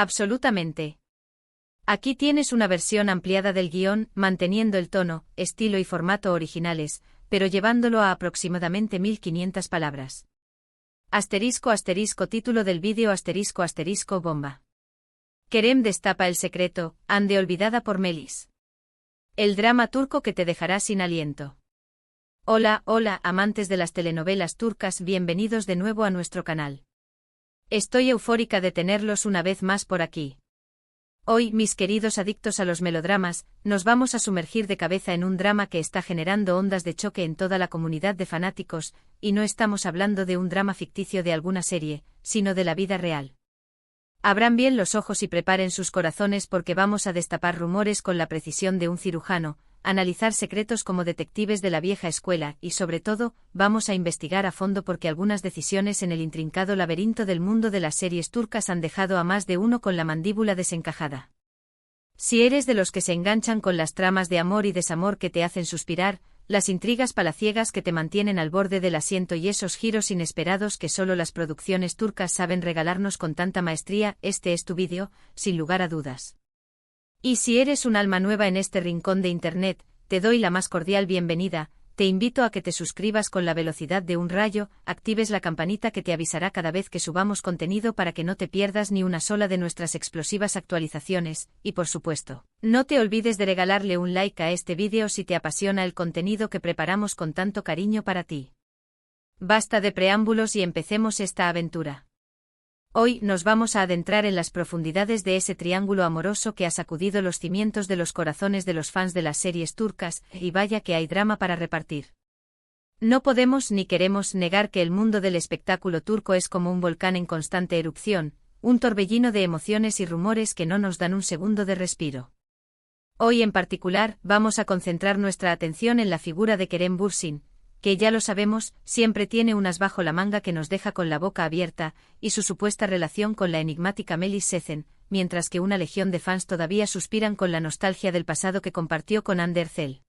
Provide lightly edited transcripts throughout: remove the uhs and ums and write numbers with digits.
Absolutamente. Aquí tienes una versión ampliada del guión, manteniendo el tono, estilo y formato originales, pero llevándolo a aproximadamente 1500 palabras. *** Título del vídeo *** Bomba. Kerem destapa el secreto, Hande olvidada por Melis. El drama turco que te dejará sin aliento. Hola, amantes de las telenovelas turcas, bienvenidos de nuevo a nuestro canal. Estoy eufórica de tenerlos una vez más por aquí. Hoy, mis queridos adictos a los melodramas, nos vamos a sumergir de cabeza en un drama que está generando ondas de choque en toda la comunidad de fanáticos, y no estamos hablando de un drama ficticio de alguna serie, sino de la vida real. Abran bien los ojos y preparen sus corazones porque vamos a destapar rumores con la precisión de un cirujano, analizar secretos como detectives de la vieja escuela y sobre todo, vamos a investigar a fondo porque algunas decisiones en el intrincado laberinto del mundo de las series turcas han dejado a más de uno con la mandíbula desencajada. Si eres de los que se enganchan con las tramas de amor y desamor que te hacen suspirar, las intrigas palaciegas que te mantienen al borde del asiento y esos giros inesperados que solo las producciones turcas saben regalarnos con tanta maestría, este es tu vídeo, sin lugar a dudas. Y si eres un alma nueva en este rincón de Internet, te doy la más cordial bienvenida, te invito a que te suscribas con la velocidad de un rayo, actives la campanita que te avisará cada vez que subamos contenido para que no te pierdas ni una sola de nuestras explosivas actualizaciones, y por supuesto, no te olvides de regalarle un like a este vídeo si te apasiona el contenido que preparamos con tanto cariño para ti. Basta de preámbulos y empecemos esta aventura. Hoy nos vamos a adentrar en las profundidades de ese triángulo amoroso que ha sacudido los cimientos de los corazones de los fans de las series turcas, y vaya que hay drama para repartir. No podemos ni queremos negar que el mundo del espectáculo turco es como un volcán en constante erupción, un torbellino de emociones y rumores que no nos dan un segundo de respiro. Hoy en particular, vamos a concentrar nuestra atención en la figura de Kerem Bürsin, que ya lo sabemos, siempre tiene un as bajo la manga que nos deja con la boca abierta, y su supuesta relación con la enigmática Melis Sezen, mientras que una legión de fans todavía suspiran con la nostalgia del pasado que compartió con Hande Erçel.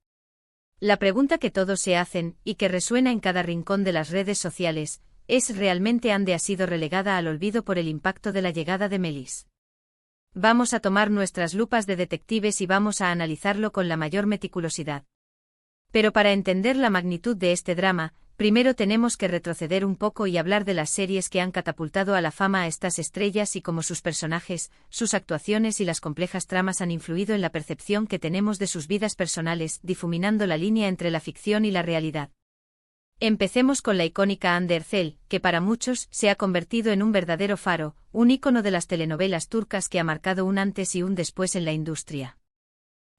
La pregunta que todos se hacen, y que resuena en cada rincón de las redes sociales, es ¿realmente Hande ha sido relegada al olvido por el impacto de la llegada de Melis? Vamos a tomar nuestras lupas de detectives y vamos a analizarlo con la mayor meticulosidad. Pero para entender la magnitud de este drama, primero tenemos que retroceder un poco y hablar de las series que han catapultado a la fama a estas estrellas y cómo sus personajes, sus actuaciones y las complejas tramas han influido en la percepción que tenemos de sus vidas personales, difuminando la línea entre la ficción y la realidad. Empecemos con la icónica Hande Erçel, que para muchos se ha convertido en un verdadero faro, un ícono de las telenovelas turcas que ha marcado un antes y un después en la industria.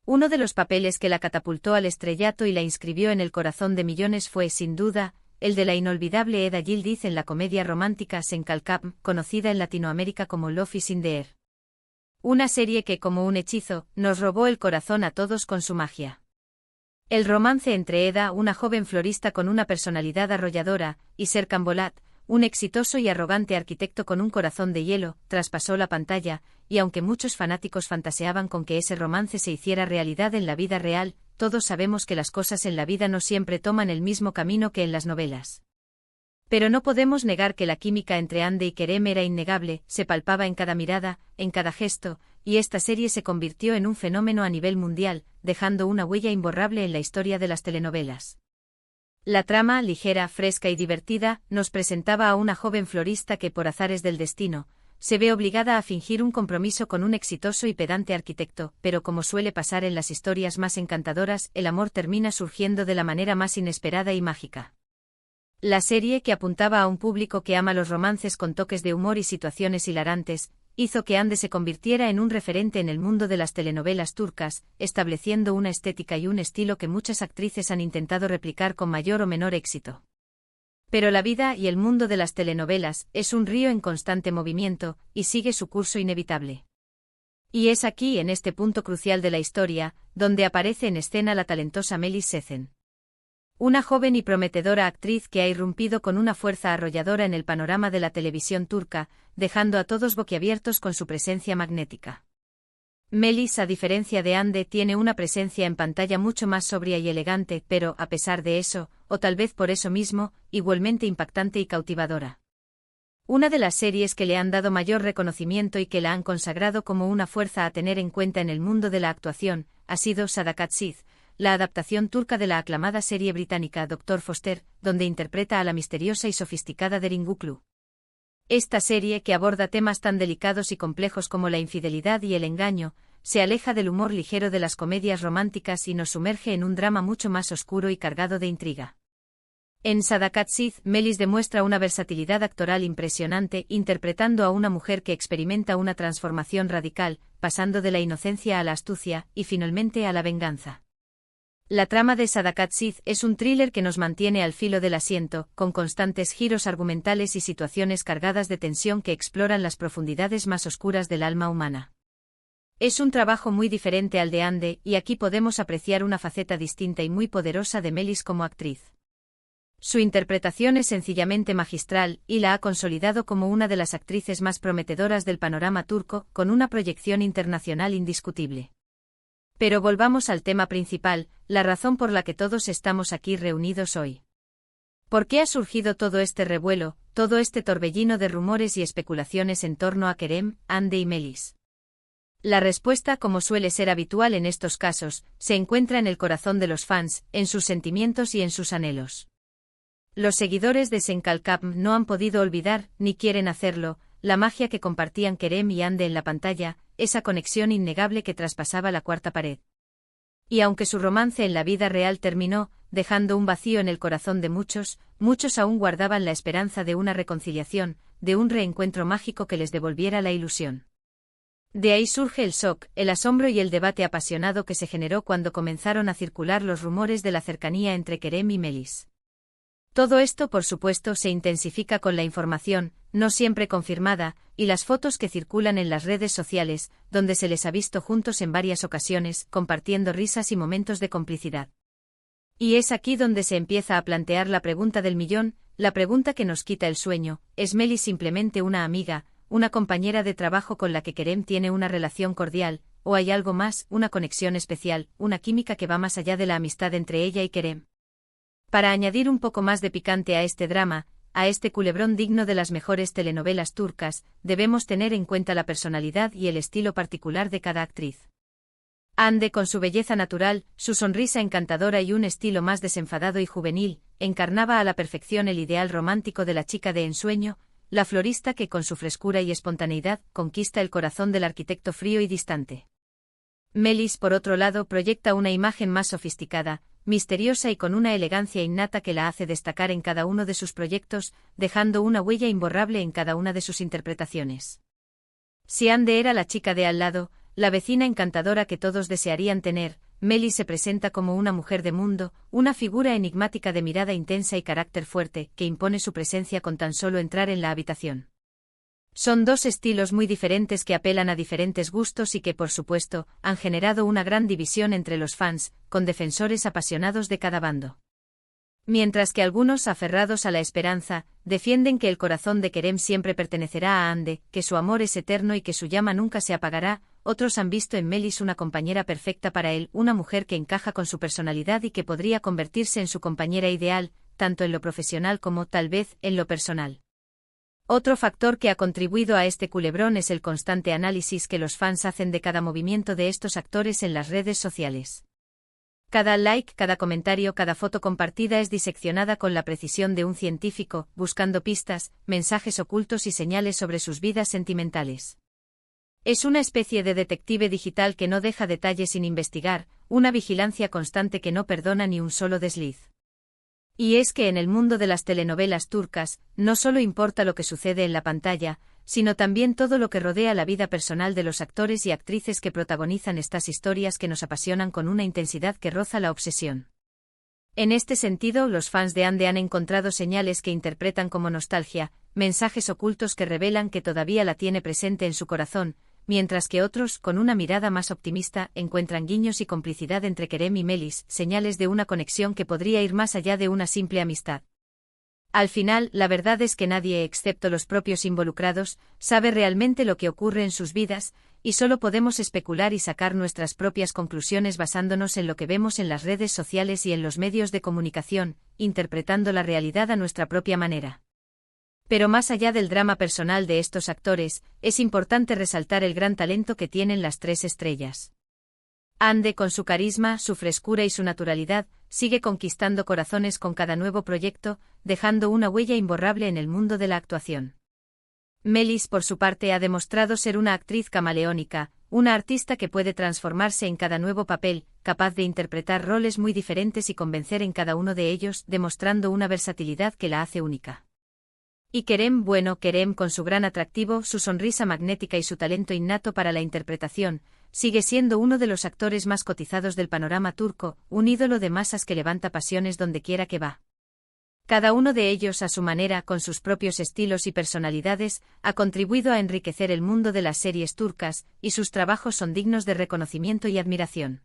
Uno de los papeles que la catapultó al estrellato y la inscribió en el corazón de millones fue, sin duda, el de la inolvidable Eda Yildiz en la comedia romántica Sen Kalkam, conocida en Latinoamérica como Love is in the Air. Una serie que, como un hechizo, nos robó el corazón a todos con su magia. El romance entre Eda, una joven florista con una personalidad arrolladora, y Serkan Bolat, un exitoso y arrogante arquitecto con un corazón de hielo, traspasó la pantalla, y aunque muchos fanáticos fantaseaban con que ese romance se hiciera realidad en la vida real, todos sabemos que las cosas en la vida no siempre toman el mismo camino que en las novelas. Pero no podemos negar que la química entre Hande y Kerem era innegable, se palpaba en cada mirada, en cada gesto, y esta serie se convirtió en un fenómeno a nivel mundial, dejando una huella imborrable en la historia de las telenovelas. La trama, ligera, fresca y divertida, nos presentaba a una joven florista que por azares del destino, se ve obligada a fingir un compromiso con un exitoso y pedante arquitecto, pero como suele pasar en las historias más encantadoras, el amor termina surgiendo de la manera más inesperada y mágica. La serie, que apuntaba a un público que ama los romances con toques de humor y situaciones hilarantes, hizo que Hande se convirtiera en un referente en el mundo de las telenovelas turcas, estableciendo una estética y un estilo que muchas actrices han intentado replicar con mayor o menor éxito. Pero la vida y el mundo de las telenovelas es un río en constante movimiento, y sigue su curso inevitable. Y es aquí, en este punto crucial de la historia, donde aparece en escena la talentosa Melis Sezen. Una joven y prometedora actriz que ha irrumpido con una fuerza arrolladora en el panorama de la televisión turca, dejando a todos boquiabiertos con su presencia magnética. Melis, a diferencia de Hande, tiene una presencia en pantalla mucho más sobria y elegante, pero, a pesar de eso, o tal vez por eso mismo, igualmente impactante y cautivadora. Una de las series que le han dado mayor reconocimiento y que la han consagrado como una fuerza a tener en cuenta en el mundo de la actuación, ha sido Sadakatsizh, la adaptación turca de la aclamada serie británica Dr. Foster, donde interpreta a la misteriosa y sofisticada Derin Guklu. Esta serie, que aborda temas tan delicados y complejos como la infidelidad y el engaño, se aleja del humor ligero de las comedias románticas y nos sumerge en un drama mucho más oscuro y cargado de intriga. En Sadakatsizh, Melis demuestra una versatilidad actoral impresionante, interpretando a una mujer que experimenta una transformación radical, pasando de la inocencia a la astucia, y finalmente a la venganza. La trama de Sadakatsizh es un thriller que nos mantiene al filo del asiento, con constantes giros argumentales y situaciones cargadas de tensión que exploran las profundidades más oscuras del alma humana. Es un trabajo muy diferente al de Hande, y aquí podemos apreciar una faceta distinta y muy poderosa de Melis como actriz. Su interpretación es sencillamente magistral, y la ha consolidado como una de las actrices más prometedoras del panorama turco, con una proyección internacional indiscutible. Pero volvamos al tema principal, la razón por la que todos estamos aquí reunidos hoy. ¿Por qué ha surgido todo este revuelo, todo este torbellino de rumores y especulaciones en torno a Kerem, Hande y Melis? La respuesta, como suele ser habitual en estos casos, se encuentra en el corazón de los fans, en sus sentimientos y en sus anhelos. Los seguidores de Senkalkam no han podido olvidar, ni quieren hacerlo, la magia que compartían Kerem y Hande en la pantalla, esa conexión innegable que traspasaba la cuarta pared. Y aunque su romance en la vida real terminó, dejando un vacío en el corazón de muchos, muchos aún guardaban la esperanza de una reconciliación, de un reencuentro mágico que les devolviera la ilusión. De ahí surge el shock, el asombro y el debate apasionado que se generó cuando comenzaron a circular los rumores de la cercanía entre Kerem y Melis. Todo esto, por supuesto, se intensifica con la información, no siempre confirmada, y las fotos que circulan en las redes sociales, donde se les ha visto juntos en varias ocasiones, compartiendo risas y momentos de complicidad. Y es aquí donde se empieza a plantear la pregunta del millón, la pregunta que nos quita el sueño: ¿es Melis simplemente una amiga, una compañera de trabajo con la que Kerem tiene una relación cordial, o hay algo más, una conexión especial, una química que va más allá de la amistad entre ella y Kerem? Para añadir un poco más de picante a este drama, a este culebrón digno de las mejores telenovelas turcas, debemos tener en cuenta la personalidad y el estilo particular de cada actriz. Hande, con su belleza natural, su sonrisa encantadora y un estilo más desenfadado y juvenil, encarnaba a la perfección el ideal romántico de la chica de ensueño, la florista que con su frescura y espontaneidad conquista el corazón del arquitecto frío y distante. Melis, por otro lado, proyecta una imagen más sofisticada, misteriosa y con una elegancia innata que la hace destacar en cada uno de sus proyectos, dejando una huella imborrable en cada una de sus interpretaciones. Si Hande era la chica de al lado, la vecina encantadora que todos desearían tener, Melis se presenta como una mujer de mundo, una figura enigmática de mirada intensa y carácter fuerte, que impone su presencia con tan solo entrar en la habitación. Son dos estilos muy diferentes que apelan a diferentes gustos y que, por supuesto, han generado una gran división entre los fans, con defensores apasionados de cada bando. Mientras que algunos, aferrados a la esperanza, defienden que el corazón de Kerem siempre pertenecerá a Hande, que su amor es eterno y que su llama nunca se apagará, otros han visto en Melis una compañera perfecta para él, una mujer que encaja con su personalidad y que podría convertirse en su compañera ideal, tanto en lo profesional como, tal vez, en lo personal. Otro factor que ha contribuido a este culebrón es el constante análisis que los fans hacen de cada movimiento de estos actores en las redes sociales. Cada like, cada comentario, cada foto compartida es diseccionada con la precisión de un científico, buscando pistas, mensajes ocultos y señales sobre sus vidas sentimentales. Es una especie de detective digital que no deja detalle sin investigar, una vigilancia constante que no perdona ni un solo desliz. Y es que en el mundo de las telenovelas turcas, no solo importa lo que sucede en la pantalla, sino también todo lo que rodea la vida personal de los actores y actrices que protagonizan estas historias que nos apasionan con una intensidad que roza la obsesión. En este sentido, los fans de Hande han encontrado señales que interpretan como nostalgia, mensajes ocultos que revelan que todavía la tiene presente en su corazón, mientras que otros, con una mirada más optimista, encuentran guiños y complicidad entre Kerem y Melis, señales de una conexión que podría ir más allá de una simple amistad. Al final, la verdad es que nadie, excepto los propios involucrados, sabe realmente lo que ocurre en sus vidas, y solo podemos especular y sacar nuestras propias conclusiones basándonos en lo que vemos en las redes sociales y en los medios de comunicación, interpretando la realidad a nuestra propia manera. Pero más allá del drama personal de estos actores, es importante resaltar el gran talento que tienen las tres estrellas. Ande, con su carisma, su frescura y su naturalidad, sigue conquistando corazones con cada nuevo proyecto, dejando una huella imborrable en el mundo de la actuación. Melis, por su parte, ha demostrado ser una actriz camaleónica, una artista que puede transformarse en cada nuevo papel, capaz de interpretar roles muy diferentes y convencer en cada uno de ellos, demostrando una versatilidad que la hace única. Y Kerem, con su gran atractivo, su sonrisa magnética y su talento innato para la interpretación, sigue siendo uno de los actores más cotizados del panorama turco, un ídolo de masas que levanta pasiones donde quiera que va. Cada uno de ellos, a su manera, con sus propios estilos y personalidades, ha contribuido a enriquecer el mundo de las series turcas, y sus trabajos son dignos de reconocimiento y admiración.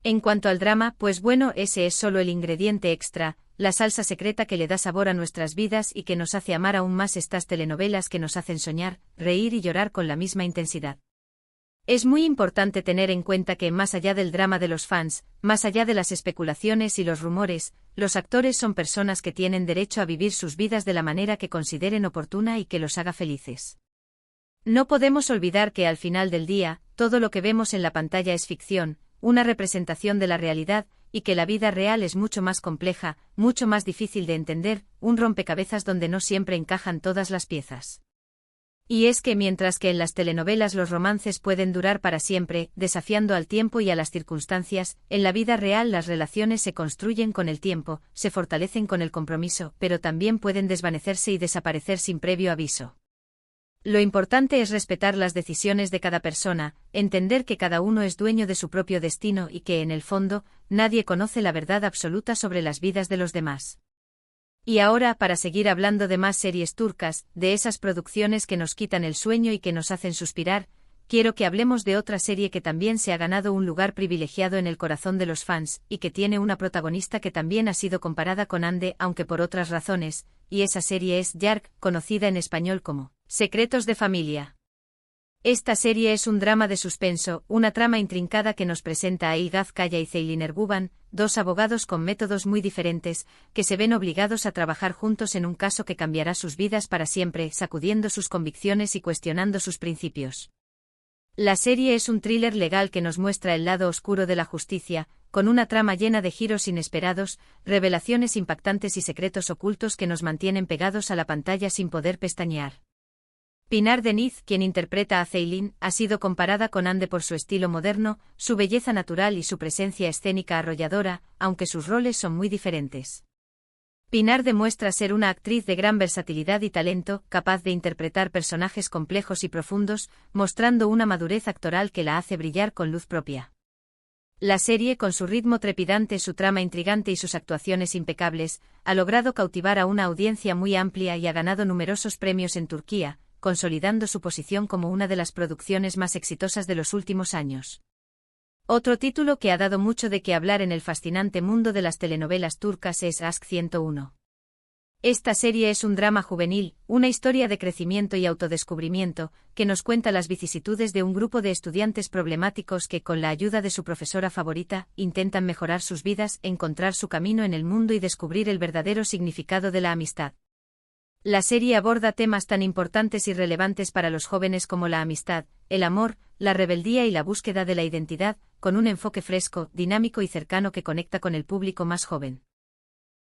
En cuanto al drama, pues ese es solo el ingrediente extra, la salsa secreta que le da sabor a nuestras vidas y que nos hace amar aún más estas telenovelas que nos hacen soñar, reír y llorar con la misma intensidad. Es muy importante tener en cuenta que, más allá del drama de los fans, más allá de las especulaciones y los rumores, los actores son personas que tienen derecho a vivir sus vidas de la manera que consideren oportuna y que los haga felices. No podemos olvidar que al final del día, todo lo que vemos en la pantalla es ficción, una representación de la realidad, y que la vida real es mucho más compleja, mucho más difícil de entender, un rompecabezas donde no siempre encajan todas las piezas. Y es que mientras que en las telenovelas los romances pueden durar para siempre, desafiando al tiempo y a las circunstancias, en la vida real las relaciones se construyen con el tiempo, se fortalecen con el compromiso, pero también pueden desvanecerse y desaparecer sin previo aviso. Lo importante es respetar las decisiones de cada persona, entender que cada uno es dueño de su propio destino y que, en el fondo, nadie conoce la verdad absoluta sobre las vidas de los demás. Y ahora, para seguir hablando de más series turcas, de esas producciones que nos quitan el sueño y que nos hacen suspirar, quiero que hablemos de otra serie que también se ha ganado un lugar privilegiado en el corazón de los fans, y que tiene una protagonista que también ha sido comparada con Hande, aunque por otras razones, y esa serie es Yark, conocida en español como Secretos de Familia. Esta serie es un drama de suspenso, una trama intrincada que nos presenta a Ilgaz Kaya y Ceylin Erguvan, dos abogados con métodos muy diferentes, que se ven obligados a trabajar juntos en un caso que cambiará sus vidas para siempre, sacudiendo sus convicciones y cuestionando sus principios. La serie es un thriller legal que nos muestra el lado oscuro de la justicia, con una trama llena de giros inesperados, revelaciones impactantes y secretos ocultos que nos mantienen pegados a la pantalla sin poder pestañear. Pinar Deniz, quien interpreta a Ceylin, ha sido comparada con Hande por su estilo moderno, su belleza natural y su presencia escénica arrolladora, aunque sus roles son muy diferentes. Pinar demuestra ser una actriz de gran versatilidad y talento, capaz de interpretar personajes complejos y profundos, mostrando una madurez actoral que la hace brillar con luz propia. La serie, con su ritmo trepidante, su trama intrigante y sus actuaciones impecables, ha logrado cautivar a una audiencia muy amplia y ha ganado numerosos premios en Turquía, consolidando su posición como una de las producciones más exitosas de los últimos años. Otro título que ha dado mucho de qué hablar en el fascinante mundo de las telenovelas turcas es Aşk 101. Esta serie es un drama juvenil, una historia de crecimiento y autodescubrimiento, que nos cuenta las vicisitudes de un grupo de estudiantes problemáticos que, con la ayuda de su profesora favorita, intentan mejorar sus vidas, encontrar su camino en el mundo y descubrir el verdadero significado de la amistad. La serie aborda temas tan importantes y relevantes para los jóvenes como la amistad, el amor, la rebeldía y la búsqueda de la identidad, con un enfoque fresco, dinámico y cercano que conecta con el público más joven.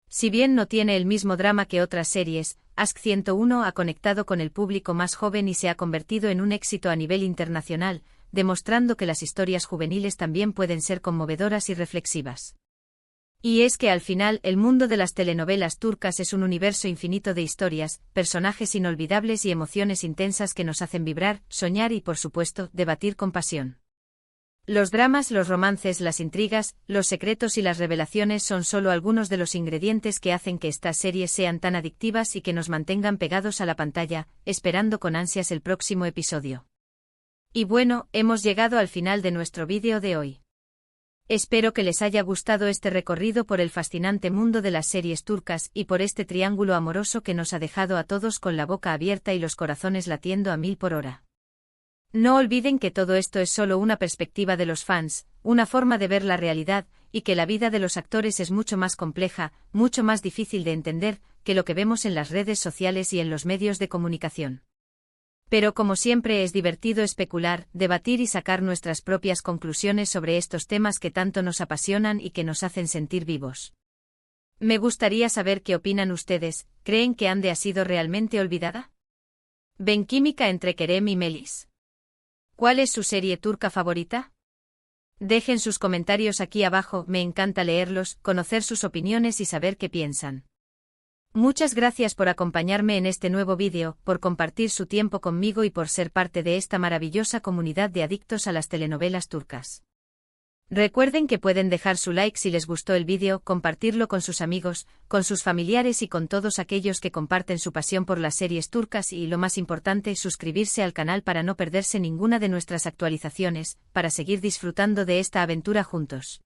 Si bien no tiene el mismo drama que otras series, Aşk 101 ha conectado con el público más joven y se ha convertido en un éxito a nivel internacional, demostrando que las historias juveniles también pueden ser conmovedoras y reflexivas. Y es que al final el mundo de las telenovelas turcas es un universo infinito de historias, personajes inolvidables y emociones intensas que nos hacen vibrar, soñar y, por supuesto, debatir con pasión. Los dramas, los romances, las intrigas, los secretos y las revelaciones son solo algunos de los ingredientes que hacen que estas series sean tan adictivas y que nos mantengan pegados a la pantalla, esperando con ansias el próximo episodio. Y bueno, hemos llegado al final de nuestro vídeo de hoy. Espero que les haya gustado este recorrido por el fascinante mundo de las series turcas y por este triángulo amoroso que nos ha dejado a todos con la boca abierta y los corazones latiendo a 1000 por hora. No olviden que todo esto es solo una perspectiva de los fans, una forma de ver la realidad, y que la vida de los actores es mucho más compleja, mucho más difícil de entender, que lo que vemos en las redes sociales y en los medios de comunicación. Pero como siempre es divertido especular, debatir y sacar nuestras propias conclusiones sobre estos temas que tanto nos apasionan y que nos hacen sentir vivos. Me gustaría saber qué opinan ustedes. ¿Creen que Hande ha sido realmente olvidada? ¿Ven química entre Kerem y Melis? ¿Cuál es su serie turca favorita? Dejen sus comentarios aquí abajo, me encanta leerlos, conocer sus opiniones y saber qué piensan. Muchas gracias por acompañarme en este nuevo vídeo, por compartir su tiempo conmigo y por ser parte de esta maravillosa comunidad de adictos a las telenovelas turcas. Recuerden que pueden dejar su like si les gustó el vídeo, compartirlo con sus amigos, con sus familiares y con todos aquellos que comparten su pasión por las series turcas y, lo más importante, suscribirse al canal para no perderse ninguna de nuestras actualizaciones, para seguir disfrutando de esta aventura juntos.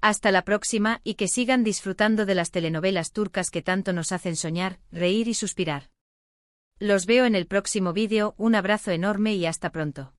Hasta la próxima y que sigan disfrutando de las telenovelas turcas que tanto nos hacen soñar, reír y suspirar. Los veo en el próximo vídeo, un abrazo enorme y hasta pronto.